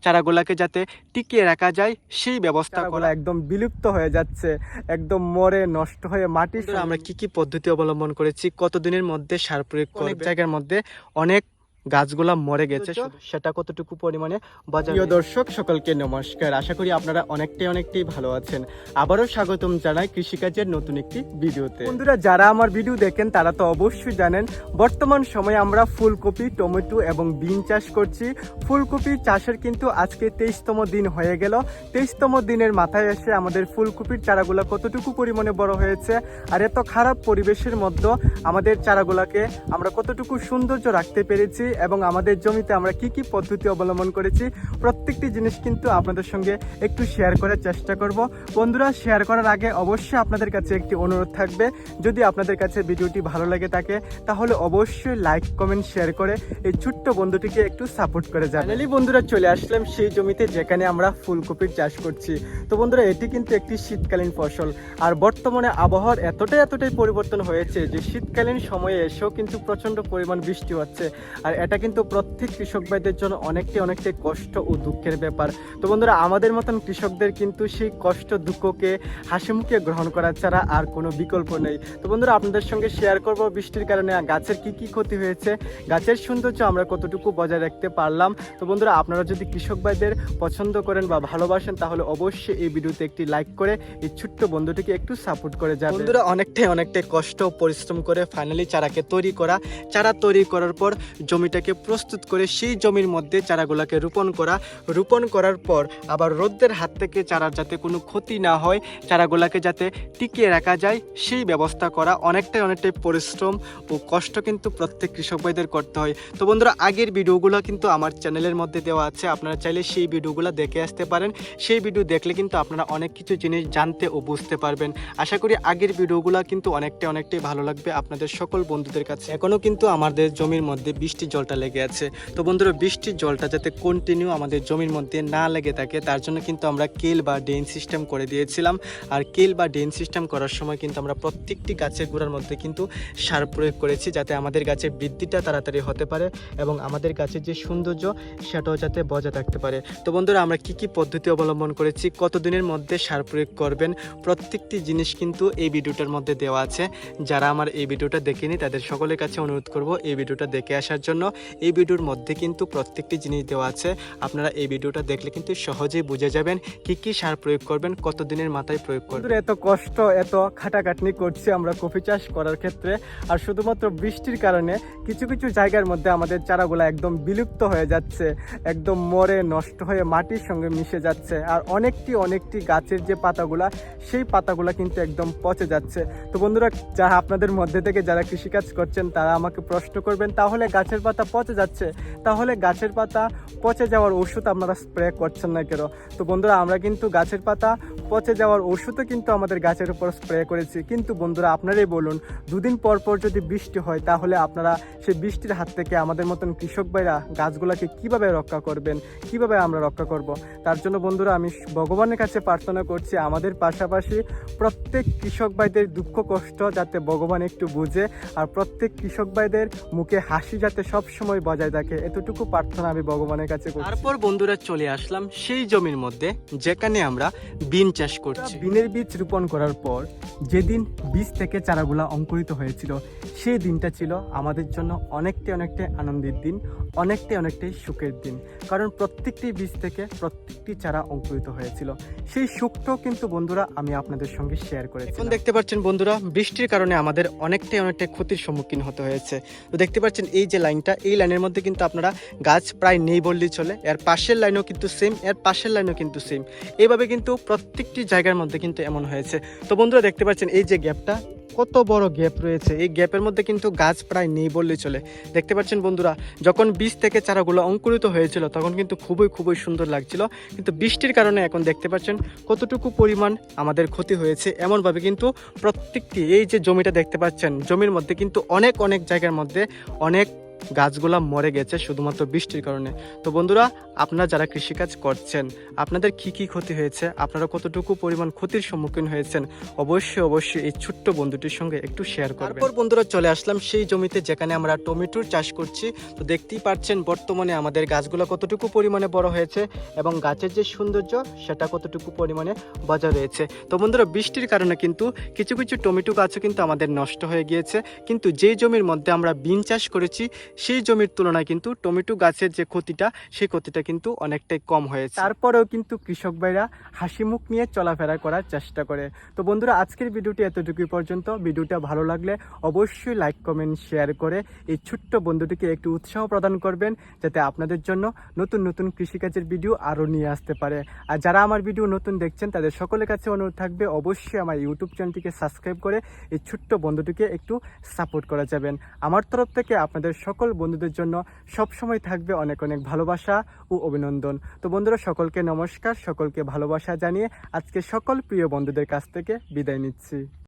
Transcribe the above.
চারাগুলাকে যাতে টিকিয়ে রাখা যায় সেই ব্যবস্থা করা। একদম বিলুপ্ত হয়ে যাচ্ছে, একদম মরে নষ্ট হয়ে মাটি। আমরা কি কি পদ্ধতি অবলম্বন করেছি, কতদিনের মধ্যে সার প্রয়োগ করে, জায়গার মধ্যে অনেক গাছগুলা মরে গেছে, সেটা কতটুকু পরিমাণে বাজার। প্রিয় দর্শক সকলকে নমস্কার, আশা করি আপনারা অনেকটাই ভালো আছেন। আবারও স্বাগতম জানাই কৃষিকাজের নতুন একটি ভিডিওতে। বন্ধুরা, যারা আমার ভিডিও দেখেন তারা তো অবশ্যই জানেন বর্তমান সময়ে আমরা ফুলকপি, টমেটো এবং বিন চাষ করছি। ফুলকপি চাষের কিন্তু আজকে 23তম দিন হয়ে গেল। 23তম দিনের মাথায় এসে আমাদের ফুলকপির চারাগুলা কতটুকু পরিমাণে বড় হয়েছে, আর এত খারাপ পরিবেশের মধ্যে আমাদের চারাগুলাকে আমরা কতটুকু সৌন্দর্য রাখতে পেরেছি এবং আমাদের জমিতে আমরা কি কি পদ্ধতি অবলম্বন করেছি, প্রত্যেকটি জিনিস কিন্তু আপনাদের সঙ্গে একটু শেয়ার করার চেষ্টা করব। বন্ধুরা, শেয়ার করার আগে অবশ্যই আপনাদের কাছে একটি অনুরোধ থাকবে, যদি আপনাদের কাছে ভিডিওটি ভালো লাগে থাকে তাহলে অবশ্যই লাইক, কমেন্ট, শেয়ার করে এই ছোট্ট বন্ধুটিকে একটু সাপোর্ট করে যাবেন। ফাইনালি বন্ধুরা, চলে আসলাম সেই জমিতে যেখানে আমরা ফুলকপির চাষ করছি। তো বন্ধুরা, এটি কিন্তু একটি শীতকালীন ফসল, আর বর্তমানে আবহাওয়ার এতটাই পরিবর্তন হয়েছে যে শীতকালীন সময়ে এসেও কিন্তু প্রচন্ড পরিমাণ বৃষ্টি হচ্ছে, আর এটা কিন্তু প্রত্যেক কৃষক ভাইদের জন্য অনেকটাই কষ্ট ও দুঃখের ব্যাপার। তো বন্ধুরা, আমাদের মতন কৃষকদের কিন্তু সেই কষ্ট দুঃখকে হাসি মুখে গ্রহণ করা ছাড়া আর কোনো বিকল্প নেই। তো বন্ধুরা, আপনাদের সঙ্গে শেয়ার করব বৃষ্টির কারণে গাছের কি কি ক্ষতি হয়েছে, গাছের সৌন্দর্য আমরা কতটুকু বজায় রাখতে পারলাম। তো বন্ধুরা, আপনারা যদি কৃষক ভাইদের পছন্দ করেন বা ভালোবাসেন তাহলে অবশ্যই এই ভিডিওতে একটি লাইক করে এই ছোট্ট বন্ধুটিকে একটু সাপোর্ট করে যাবেন। বন্ধুরা, অনেকটাই কষ্ট ও পরিশ্রম করে ফাইনালি চারাকে তৈরি করা, চারা তৈরি করার পর জমিটাকে প্রস্তুত করে সেই জমির মধ্যে চারাগুলোকে রোপণ করার পর আবার রোদের হাত থেকে চারার যাতে কোনো ক্ষতি না হয়, চারাগুলোকে যাতে টিকিয়ে রাখা যায় সেই ব্যবস্থা করা, অনেকটাই পরিশ্রম ও কষ্ট কিন্তু প্রত্যেক কৃষক ভাইদের করতে হয়। তো বন্ধুরা, আগের ভিডিওগুলো কিন্তু আমার চ্যানেলের মধ্যে দেওয়া আছে, আপনারা চাইলে সেই ভিডিওগুলো দেখে আসতে পারেন। সেই ভিডিও দেখলে কিন্তু আপনারা অনেক কিছু জিনিস জানতে ও বুঝতে পারবেন। আশা করি আগের ভিডিওগুলো কিন্তু অনেকটাই ভালো লাগবে আপনাদের সকল বন্ধুদের কাছে। এখনও কিন্তু আমাদের জমির মধ্যে বৃষ্টির জলটা লেগে আছে। তো বন্ধুরা, বৃষ্টির জলটা যাতে কন্টিনিউ আমাদের জমির মধ্যে না লেগে থাকে তার জন্য কিন্তু আমরা কেল বা ড্রেন সিস্টেম করে দিয়েছিলাম। আর কেল বা ড্রেন সিস্টেম করার সময় কিন্তু আমরা প্রত্যেকটি গাছের গোড়ার মধ্যে কিন্তু সার প্রয়োগ করেছি, যাতে আমাদের গাছের বৃদ্ধিটা তাড়াতাড়ি হতে পারে এবং আমাদের গাছের যে সৌন্দর্য সেটাও যাতে বজায় থাকতে পারে। তো বন্ধুরা, আমরা কি কি পদ্ধতি অবলম্বন করেছি, কতদিনের মধ্যে সার প্রয়োগ করবেন, প্রত্যেকটি জিনিস কিন্তু এই ভিডিওটার মধ্যে দেওয়া আছে। যারা আমার এই ভিডিওটা দেখেনি তাদের সকলের কাছে অনুরোধ করব এই ভিডিওটা দেখে আসার জন্য। এই ভিডিওর মধ্যে কিন্তু প্রত্যেকটি জিনিস দেওয়া আছে, আপনারা এই ভিডিওটা দেখলে কিন্তু সহজেই বুঝে যাবেন কি কি সার প্রয়োগ করবেন, কতদিনের মাথায় প্রয়োগ করবেন। এত কষ্ট, এত খাটাখাটনি করছি আমরা কফি চাষ করার ক্ষেত্রে, আর শুধুমাত্র বৃষ্টির কারণে কিছু জায়গার মধ্যে আমাদের চারাগুলো একদম বিলুপ্ত হয়ে যাচ্ছে, একদম মরে নষ্ট হয়ে মাটির সঙ্গে মিশে যাচ্ছে, আর অনেকটি গাছের যে পাতাগুলা সেই পাতাগুলা কিন্তু একদম পচে যাচ্ছে। তো বন্ধুরা, যারা আপনাদের মধ্যে থেকে যারা কৃষিকাজ করছেন তারা আমাকে প্রশ্ন করবেন, তাহলে গাছের পাতা পচে যাচ্ছে, তাহলে গাছের পাতা পচে যাওয়ার ওষুধ আপনারা স্প্রে করছেন না কেন? তো বন্ধুরা, আমরা কিন্তু গাছের পাতা পচে যাওয়ার ওষুধও কিন্তু আমাদের গাছের উপর স্প্রে করেছি। কিন্তু বন্ধুরা, আপনারাই বলুন, দুদিন পর যদি বৃষ্টি হয় তাহলে আপনারা সেই বৃষ্টির হাত থেকে আমাদের মতন কৃষক ভাইরা গাছগুলোকে কিভাবে রক্ষা করবেন, কিভাবে আমরা রক্ষা করব? তার জন্য বন্ধুরা, আমি ভগবানের কাছে প্রার্থনা করছি আমাদের পাশাপাশি প্রত্যেক কৃষক ভাইদের দুঃখ কষ্ট যাতে ভগবান একটু বুঝে, আর প্রত্যেক কৃষক ভাইদের মুখে হাসি যাতে সব সময় বজায় থাকে, এতটুকু প্রার্থনা আমি ভগবানের কাছে করছি। তারপর বন্ধুরা, চলে আসলাম সেই জমির মধ্যে যেখানে আমরা বিন চাষ করছি। বিনের বীজ রোপণ করার পর যেদিন বীজ থেকে চারাগুলা অঙ্কুরিত হয়েছিল সেই দিনটা ছিল আমাদের জন্য অনেকটাই আনন্দের দিন, অনেকটাই সুখের দিন, কারণ প্রত্যেকটি বীজ থেকে প্রত্যেকটি চারা অঙ্কুরিত হয়েছিল। সেই সুখটাও কিন্তু বন্ধুরা আমি আপনাদের সঙ্গে শেয়ার করেছি। এখন দেখতে পাচ্ছেন বন্ধুরা, বৃষ্টির কারণে আমাদের অনেকটাই ক্ষতির সম্মুখীন হতে হয়েছে। তো দেখতে পাচ্ছেন এই যে লাইনটা, এই লাইনের মধ্যে কিন্তু আপনারা গাছ প্রায় নেই বললেই চলে, এর পাশের লাইনও কিন্তু সেম, এর পাশের লাইনও কিন্তু সেম, এইভাবে কিন্তু প্রত্যেকটি জায়গার মধ্যে কিন্তু এমন হয়েছে। তো বন্ধুরা, দেখতে পাচ্ছেন এই যে গ্যাপটা, কত বড় গ্যাপ রয়েছে, এই গ্যাপের মধ্যে কিন্তু গাছ প্রায় নেই বললেই চলে। দেখতে পাচ্ছেন বন্ধুরা, যখন বীজ থেকে চারাগুলো অঙ্কুরিত হয়েছিল তখন কিন্তু খুবই সুন্দর লাগছিল, কিন্তু বৃষ্টির কারণে এখন দেখতে পাচ্ছেন কতটুকু পরিমাণ আমাদের ক্ষতি হয়েছে। এমনভাবে কিন্তু প্রত্যেকটি এই যে জমিটা দেখতে পাচ্ছেন, জমির মধ্যে কিন্তু অনেক জায়গার মধ্যে অনেক গাছগুলা মরে গেছে শুধুমাত্র বৃষ্টির কারণে। তো বন্ধুরা, আপনারা যারা কৃষিকাজ করছেন, আপনাদের কি কি ক্ষতি হয়েছে, আপনারা কতটুকু পরিমাণ ক্ষতির সম্মুখীন হয়েছেন, অবশ্যই এই ছোট্ট বন্ধুটির সঙ্গে একটু শেয়ার করবেন। তারপর বন্ধুরা চলে আসলাম সেই জমিতে যেখানে আমরা টমেটোর চাষ করছি। তো দেখতেই পাচ্ছেন বর্তমানে আমাদের গাছগুলো কতটুকু পরিমাণে বড় হয়েছে এবং গাছের যে সৌন্দর্য সেটা কতটুকু পরিমাণে বজায় রয়েছে। তো বন্ধুরা, বৃষ্টির কারণে কিন্তু কিছু কিছু টমেটো গাছও কিন্তু আমাদের নষ্ট হয়ে গিয়েছে, কিন্তু যেই জমির মধ্যে আমরা বিন চাষ করেছি সেই জমির তুলনায় কিন্তু টমেটো গাছের যে ক্ষতিটা, সেই ক্ষতিটা কিন্তু অনেকটাই কম হয়েছে। তারপরেও কিন্তু কৃষক ভাইরা হাসি মুখ নিয়ে চলাফেরা করার চেষ্টা করে। তো বন্ধুরা, আজকের ভিডিওটি এতটুকুই পর্যন্ত। ভিডিওটা ভালো লাগলে অবশ্যই লাইক কমেন্ট শেয়ার করে এই ছোট্ট বন্ধুটিকে একটু উৎসাহ প্রদান করবেন, যাতে আপনাদের জন্য নতুন নতুন কৃষিকাজের ভিডিও আরও নিয়ে আসতে পারে। আর যারা আমার ভিডিও নতুন দেখছেন তাদের সকলের কাছে অনুরোধ থাকবে অবশ্যই আমার ইউটিউব চ্যানেলটিকে সাবস্ক্রাইব করে এই ছোট্ট বন্ধুটিকে একটু সাপোর্ট করা যাবেন। আমার তরফ থেকে আপনাদের সকল বন্ধুদের জন্য সবসময় থাকবে অনেক অনেক ভালোবাসা ও অভিনন্দন। তো বন্ধুরা, সকলকে নমস্কার, সকলকে ভালোবাসা জানিয়ে আজকে সকল প্রিয় বন্ধুদের কাছ থেকে বিদায় নিচ্ছি।